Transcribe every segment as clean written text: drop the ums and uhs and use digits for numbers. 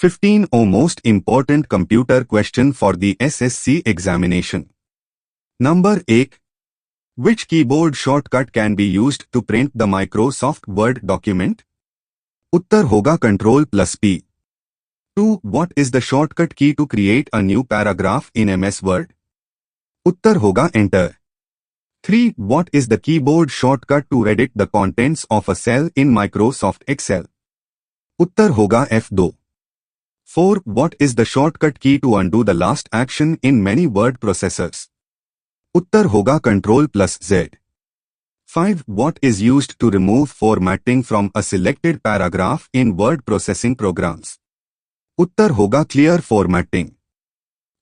15 most important computer question for the SSC examination. Number 8. Which keyboard shortcut can be used to print the Microsoft Word document? उत्तर होगा Ctrl+P. 2. What is the shortcut key to create a new paragraph in MS Word? उत्तर होगा Enter. 3. What is the keyboard shortcut to edit the contents of a cell in Microsoft Excel? उत्तर होगा F2. 4. What is the shortcut key to undo the last action in many word processors? उत्तर होगा Ctrl+Z. 5. What is used to remove formatting from a selected paragraph in word processing programs? उत्तर होगा Clear Formatting.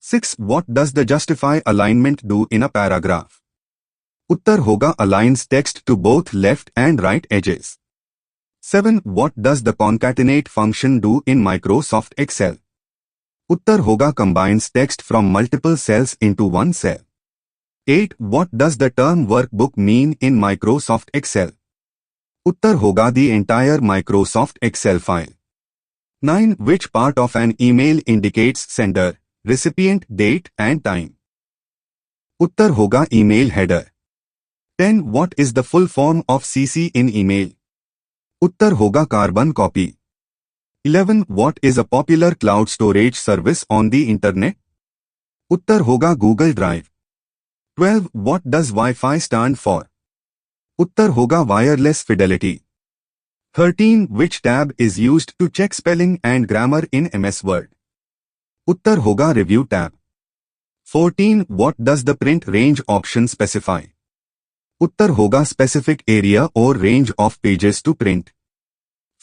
6. What does the justify alignment do in a paragraph? उत्तर होगा Aligns text to both left and right edges. 7. What does the concatenate function do in Microsoft Excel? उत्तर होगा Combines text from multiple cells into one cell. 8. What does the term workbook mean in Microsoft Excel? उत्तर होगा the entire Microsoft Excel file. 9. Which part of an email indicates sender, recipient, date and time? उत्तर होगा email header. 10. What is the full form of CC in email? उत्तर होगा carbon copy. 11. What is a popular cloud storage service on the internet? उत्तर होगा Google Drive. 12. What does Wi-Fi stand for? उत्तर होगा Wireless Fidelity. 13. Which tab is used to check spelling and grammar in MS Word? उत्तर होगा Review tab. 14. What does the print range option specify? उत्तर होगा Specific area or range of pages to print.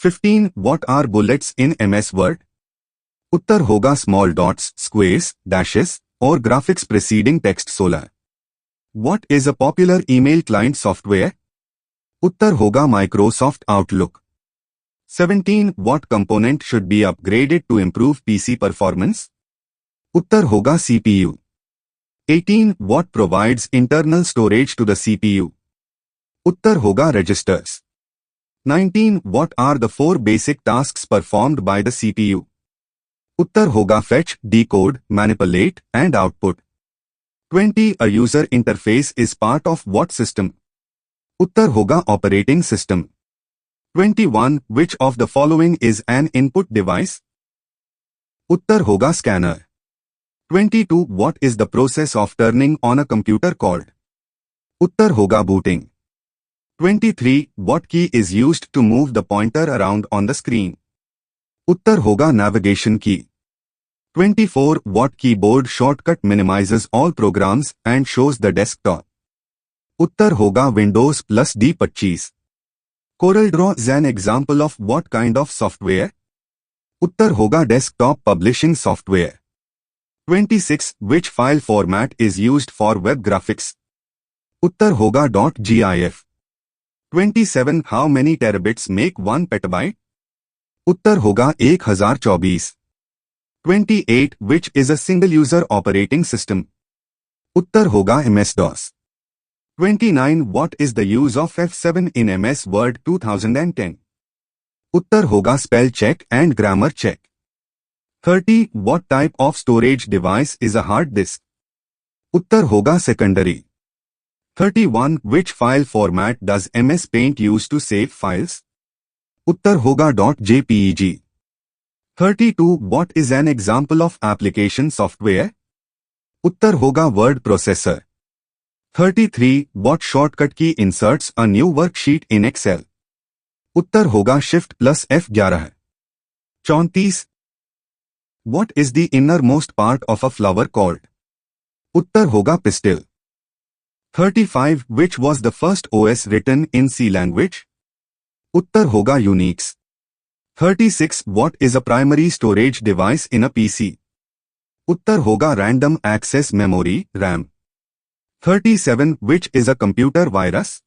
15. What are bullets in MS Word? उत्तर होगा small dots, squares, dashes, or graphics preceding text solar. What is a popular email client software? उत्तर होगा Microsoft Outlook. 17. What component should be upgraded to improve PC performance? उत्तर होगा CPU. 18. What provides internal storage to the CPU? उत्तर होगा registers. 19. What are the 4 basic tasks performed by the CPU? उत्तर होगा fetch, decode, manipulate, and output. 20. A user interface is part of what system? उत्तर होगा operating system. 21. Which of the following is an input device? उत्तर होगा scanner. 22. What is the process of turning on a computer called? उत्तर होगा booting. 23. What key is used to move the pointer around on the screen? उत्तर होगा navigation key. 24. What keyboard shortcut minimizes all programs and shows the desktop? उत्तर होगा Windows plus D25. CorelDRAW is an example of what kind of software? उत्तर होगा desktop publishing software. 26. Which file format is used for web graphics? उत्तर होगा .gif. 27. How many terabits make 1 petabyte? उत्तर होगा 1024. 28. Which is a single-user operating system? उत्तर होगा MS-DOS. 29. What is the use of F7 in MS Word 2010? उत्तर होगा spell check and grammar check. 30. What type of storage device is a hard disk? उत्तर होगा secondary. 31. Which file format does MS Paint use to save files? उत्तर होगा .jpeg. 32. What is an example of application software? उत्तर होगा word processor. 33. What shortcut key inserts a new worksheet in Excel? उत्तर होगा Shift plus F11. 34. What is the innermost part of a flower called? उत्तर होगा pistil. 35. Which was the first OS written in C language? उत्तर होगा Unix. 36. What is a primary storage device in a PC? उत्तर होगा Random Access Memory, RAM. 37. Which is a computer virus?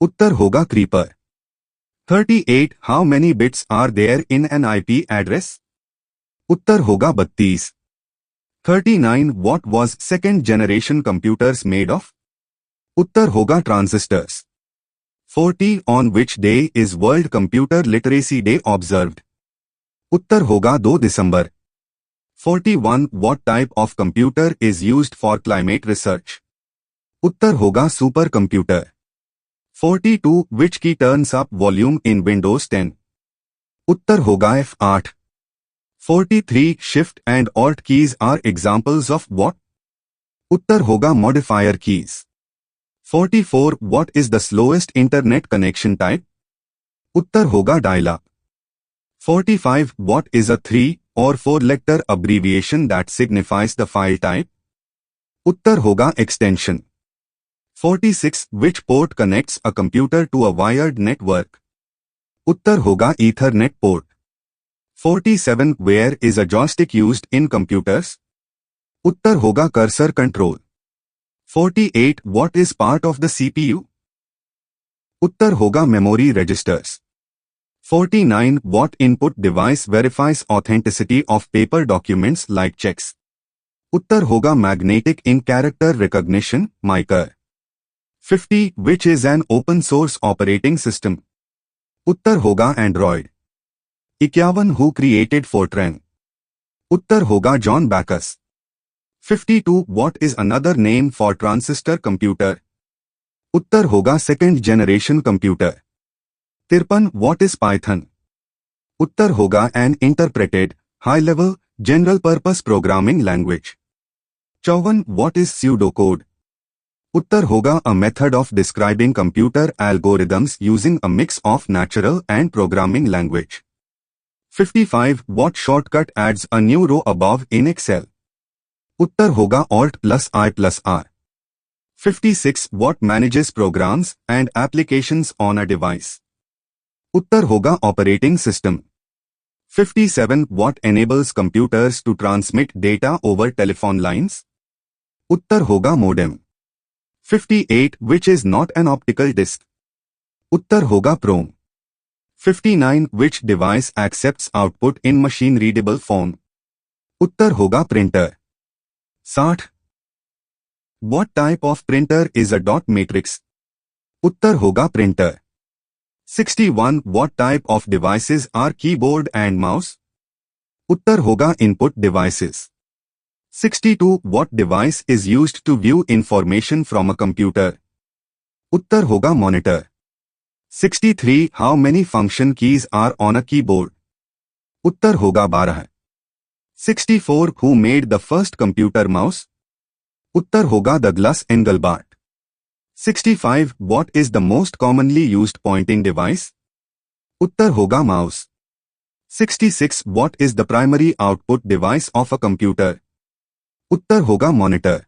उत्तर होगा Creeper. 38. How many bits are there in an IP address? उत्तर होगा 32. 39. What was second generation computers made of? उत्तर होगा transistors. 40. On which day is World Computer Literacy Day observed? उत्तर होगा 2 दिसंबर। 41 what type of computer is used for climate research? उत्तर होगा super computer. 42 which key turns up volume in Windows 10? उत्तर होगा F8। 43 shift and alt keys are examples of what? उत्तर होगा modifier keys. 44 what is the slowest internet connection type? उत्तर होगा dial up. 45 what is a 3 और 4 letter abbreviation that signifies the file type? उत्तर होगा extension. 46 which port connects a computer to a wired network? उत्तर होगा Ethernet port. 47 where is a joystick used in computers? उत्तर होगा cursor control. 48 what is part of the CPU? उत्तर होगा memory registers. 49 what input device verifies authenticity of paper documents like cheques? उत्तर होगा magnetic in character recognition MICR. 50 which is an open source operating system? उत्तर होगा Android. 51 who created Fortran? उत्तर होगा John Backus. 52 what is another name for transistor computer? उत्तर होगा second generation computer. 53 what is Python? उत्तर होगा an interpreted high level general purpose programming language. 54 what is pseudocode? उत्तर होगा a method of describing computer algorithms using a mix of natural and programming language. 55 what shortcut adds a new row above in Excel? उत्तर होगा Alt+I+R। 56 what manages programmes and applications on a device? उत्तर होगा operating system. 57 what enables computers to transmit data over telephone lines? उत्तर होगा modem. 58 which is not an optical disc? उत्तर होगा PROM. 59 which device accepts output in machine readable form? उत्तर होगा printer. 60 what type of printer is a dot matrix? उत्तर होगा printer. 61 what type of devices are keyboard and mouse? उत्तर होगा input devices। 62 what device is used to view information from a computer? उत्तर होगा monitor। 63 how many function keys are on a keyboard? उत्तर होगा 12। 64 who made the first computer mouse? उत्तर होगा Douglas Engelbart। 65 what is the most commonly used pointing device? उत्तर होगा mouse। 66 what is the primary output device of a computer? उत्तर होगा monitor।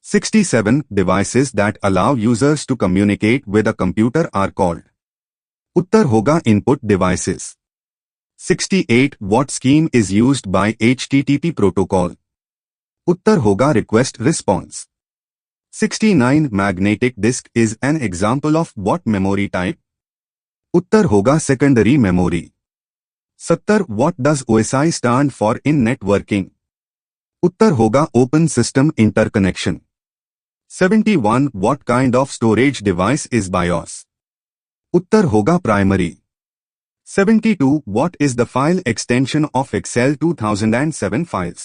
67 devices that allow users to communicate with a computer are called? उत्तर होगा input devices। 68 what scheme is used by HTTP protocol? उत्तर होगा request response। 69 magnetic disk is an example of what memory type? उत्तर होगा secondary memory। 70 what does OSI stand for in networking? उत्तर होगा open system interconnection। 71 what kind of storage device is BIOS? उत्तर होगा primary। 72 what is the file extension of Excel 2007 files?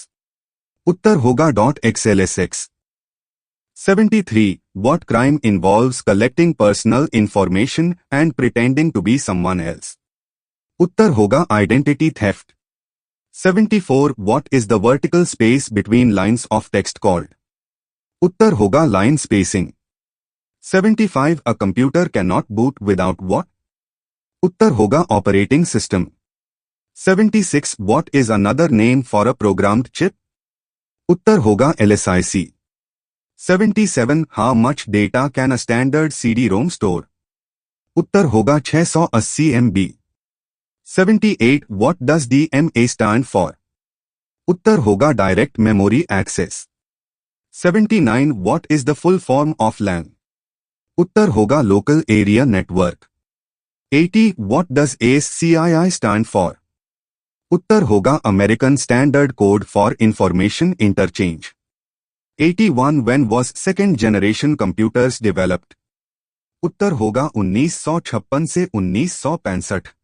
उत्तर होगा .xlsx। 73 what crime involves collecting personal information and pretending to be someone else? उत्तर होगा identity theft। 74 what is the vertical space between lines of text called? उत्तर होगा line spacing। 75 a computer cannot boot without what? उत्तर होगा operating system। 76 what is another name for a programmed chip? उत्तर होगा LSIC। 77 how much data can a standard CD-ROM store? उत्तर होगा 680 MB। 78 what does DMA stand for? उत्तर होगा direct memory access। 79 what is the full form of LAN? उत्तर होगा local area network। 80 what does ASCII stand for? उत्तर होगा American Standard Code for Information Interchange। 81 when was second generation computers developed? उत्तर होगा 1956 से 1965।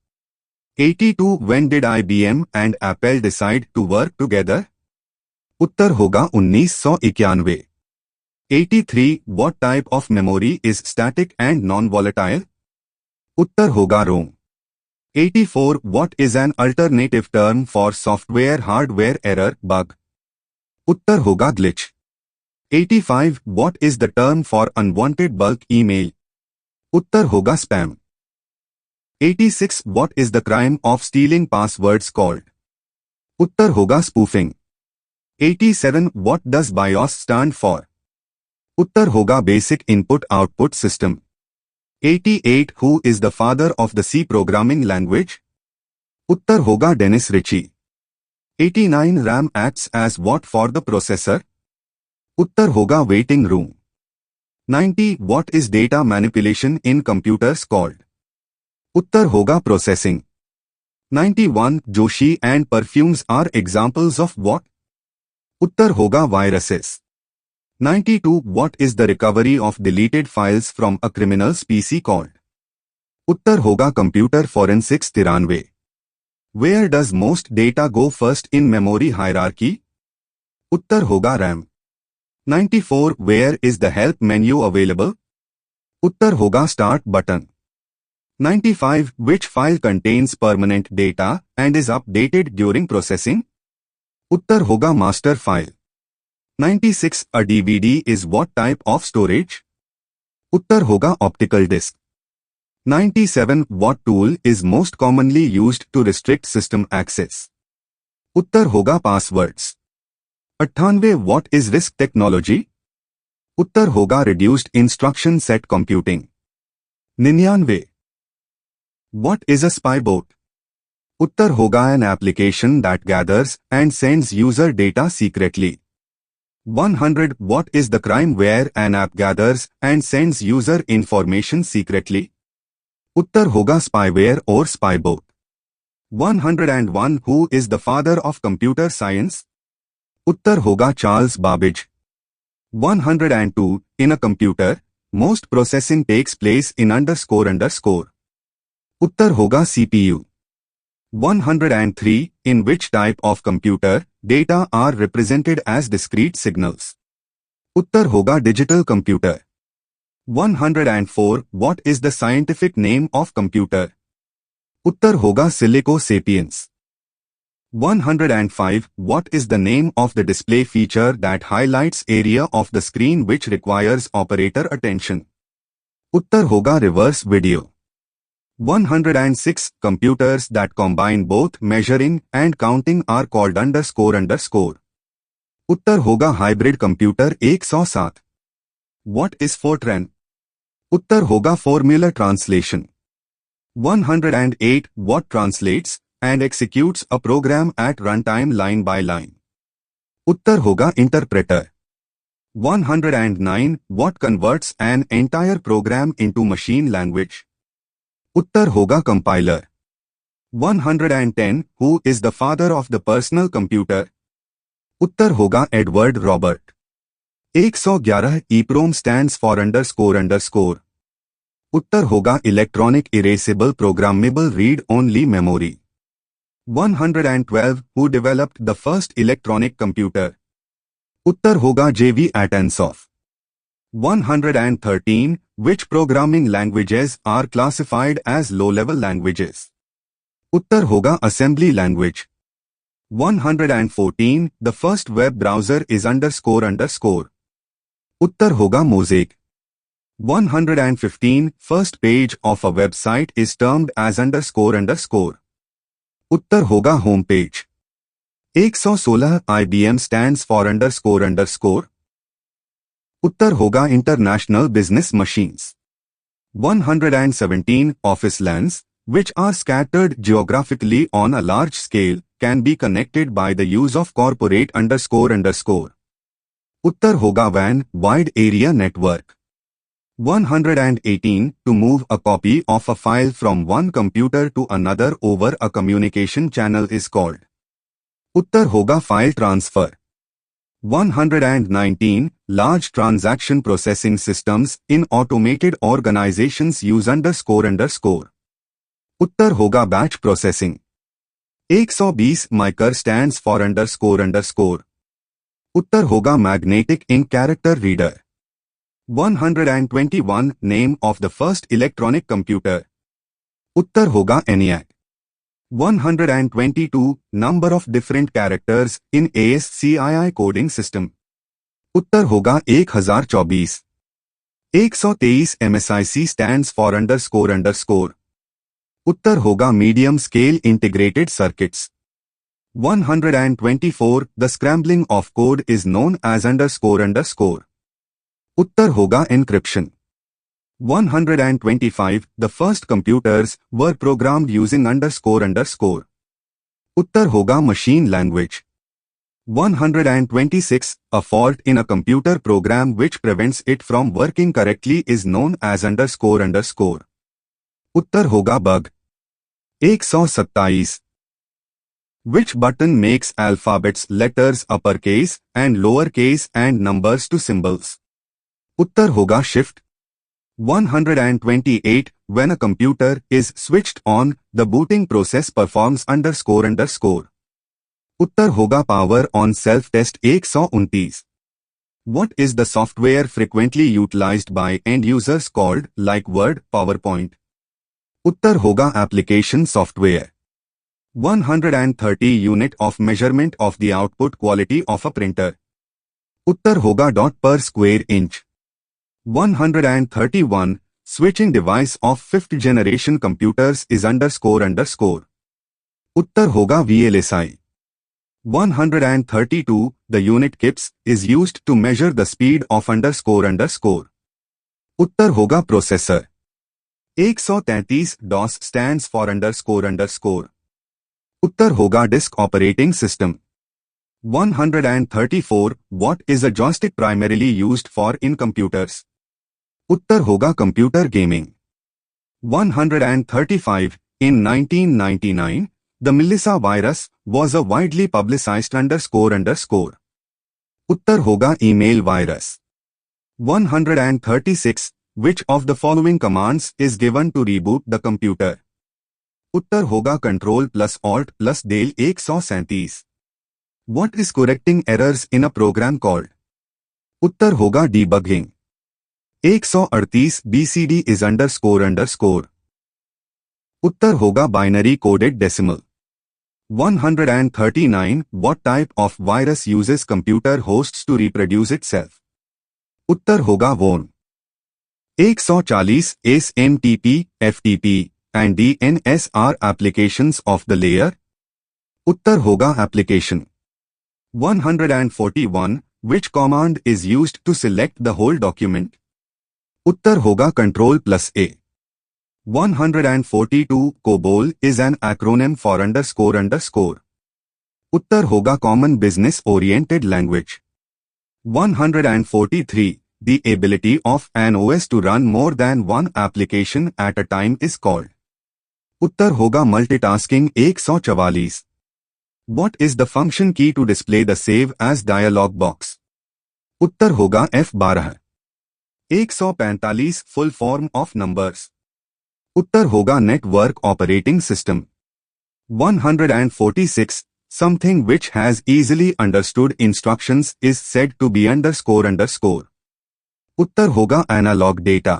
82 When did IBM and Apple decide to work together? उत्तर होगा 1991. 83 What type of memory is static and non-volatile? उत्तर होगा ROM. 84 What is an alternative term for software hardware error bug? उत्तर होगा glitch. 85 What is the term for unwanted bulk email? उत्तर होगा spam. 86 What is the crime of stealing passwords called? उत्तर होगा spoofing. 87 What does BIOS stand for? उत्तर होगा Basic Input Output System. 88 Who is the father of the C programming language? उत्तर होगा Dennis Ritchie. 89 RAM acts as what for the processor? उत्तर होगा waiting room. 90 What is data manipulation in computers called? उत्तर होगा processing. 91 Joshi and perfumes are examples of what? उत्तर होगा viruses. 92 What is the recovery of deleted files from a criminal's PC called? उत्तर होगा computer forensics 93. Where does most data go first in memory hierarchy? उत्तर होगा RAM. 94 Where is the help menu available? उत्तर होगा start button. 95 Which file contains permanent data and is updated during processing? उत्तर होगा master file. 96 A DVD is what type of storage? उत्तर होगा optical disc. 97 What tool is most commonly used to restrict system access? उत्तर होगा passwords. 98 What is RISC technology? उत्तर होगा reduced instruction set computing. 99 What is a spy bot? उत्तर होगा an application that gathers and sends user data secretly. 100 What is the crime where an app gathers and sends user information secretly? उत्तर होगा spyware or spy bot. 101 Who is the father of computer science? उत्तर होगा Charles Babbage. 102 In a computer, most processing takes place in __. उत्तर होगा CPU. 103 In which type of computer, data are represented as discrete signals? उत्तर होगा digital computer. 104 What is the scientific name of computer? उत्तर होगा Silico sapiens. 105 What is the name of the display feature that highlights area of the screen which requires operator attention? उत्तर होगा reverse video. 106 Computers that combine both measuring and counting are called __. उत्तर होगा hybrid computer 107. What is Fortran? उत्तर होगा formula translation. 108 What translates and executes a program at runtime line by line? उत्तर होगा interpreter. 109 What converts an entire program into machine language? उत्तर होगा compiler. 110 Who is the father of the personal computer? उत्तर होगा Edward Robert. 111 EEPROM stands for __. उत्तर होगा Electronic Erasable Programmable Read-Only Memory. 112 Who developed the first electronic computer? उत्तर होगा J.V. Attansoff. 113 Which programming languages are classified as low-level languages? उत्तर होगा assembly language. 114 The first web browser is __. उत्तर होगा Mosaic. 115 First page of a website is termed as __. उत्तर होगा home page. 116 IBM stands for __. उत्तर होगा International Business Machines. 117 Office LANs, which are scattered geographically on a large scale, can be connected by the use of corporate __. उत्तर होगा WAN, Wide Area Network. 118 To move a copy of a file from one computer to another over a communication channel is called. उत्तर होगा file transfer. 119 Large transaction processing systems in automated organizations use __. उत्तर होगा batch processing. 120 MICR stands for underscore underscore. उत्तर होगा magnetic ink character reader. 121 name of the first electronic computer. उत्तर होगा ENIAC। 122 number of different characters in ASCII coding system. उत्तर होगा 1024। 123 MSIC stands for underscore underscore. उत्तर होगा medium scale integrated circuits. 124 the scrambling of code is known as underscore underscore. उत्तर होगा encryption. 125 the first computers were programmed using underscore underscore. उत्तर होगा machine language. 126 a fault in a computer program which prevents it from working correctly is known as underscore underscore। उत्तर होगा bug. 127 which button makes alphabets letters uppercase and lowercase and numbers to symbols। उत्तर होगा shift. 128 when a computer is switched on the booting process performs underscore underscore। उत्तर होगा power on self test. 129 What is the software frequently utilized by end users called like Word, PowerPoint? उत्तर होगा application software. 130 unit of measurement of the output quality of a printer. उत्तर होगा dot per square inch. 131 switching device of fifth generation computers is underscore underscore. उत्तर होगा VLSI। 132 the unit kips is used to measure the speed of underscore underscore। उत्तर होगा processor. 133 DOS stands for underscore underscore। उत्तर होगा disk operating system. 134 what is a joystick primarily used for in computers। उत्तर होगा computer gaming. 135 in 1999 the Melissa virus was a widely publicized underscore underscore। उत्तर होगा email virus. 136 which of the following commands is given to reboot the computer। उत्तर होगा control plus alt plus del. 137 What is correcting errors in a program called। उत्तर होगा debugging। 138 BCD is underscore underscore। उत्तर होगा binary coded decimal. 139 What type of virus uses computer hosts to reproduce itself। उत्तर होगा worm। 140 SMTP, FTP and DNS are applications of the layer। उत्तर होगा application। 141 Which command is used to select the whole document। उत्तर होगा control plus A। 142 COBOL is an acronym for underscore underscore। उत्तर होगा common business oriented language. 143 The ability of an OS to run more than one application at a time is called। उत्तर होगा multitasking. 144 What is the function key to display the save as dialog box। उत्तर होगा F12। 145 full form of numbers. उत्तर होगा network operating system. 146 something which has easily understood instructions is said to be underscore underscore. उत्तर होगा analogue data.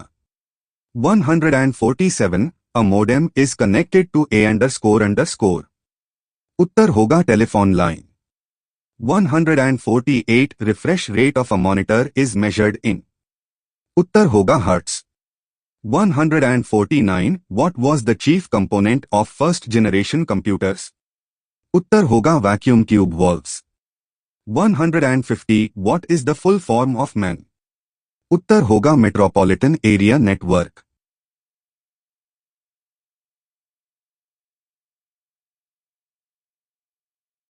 147 a modem is connected to a underscore underscore. उत्तर होगा telephone line. 148 refresh rate of a monitor is measured in. उत्तर होगा hertz. 149 What was the chief component of first generation computers। उत्तर होगा vacuum tube valves. 150 What is the full form of MAN। उत्तर होगा metropolitan area network.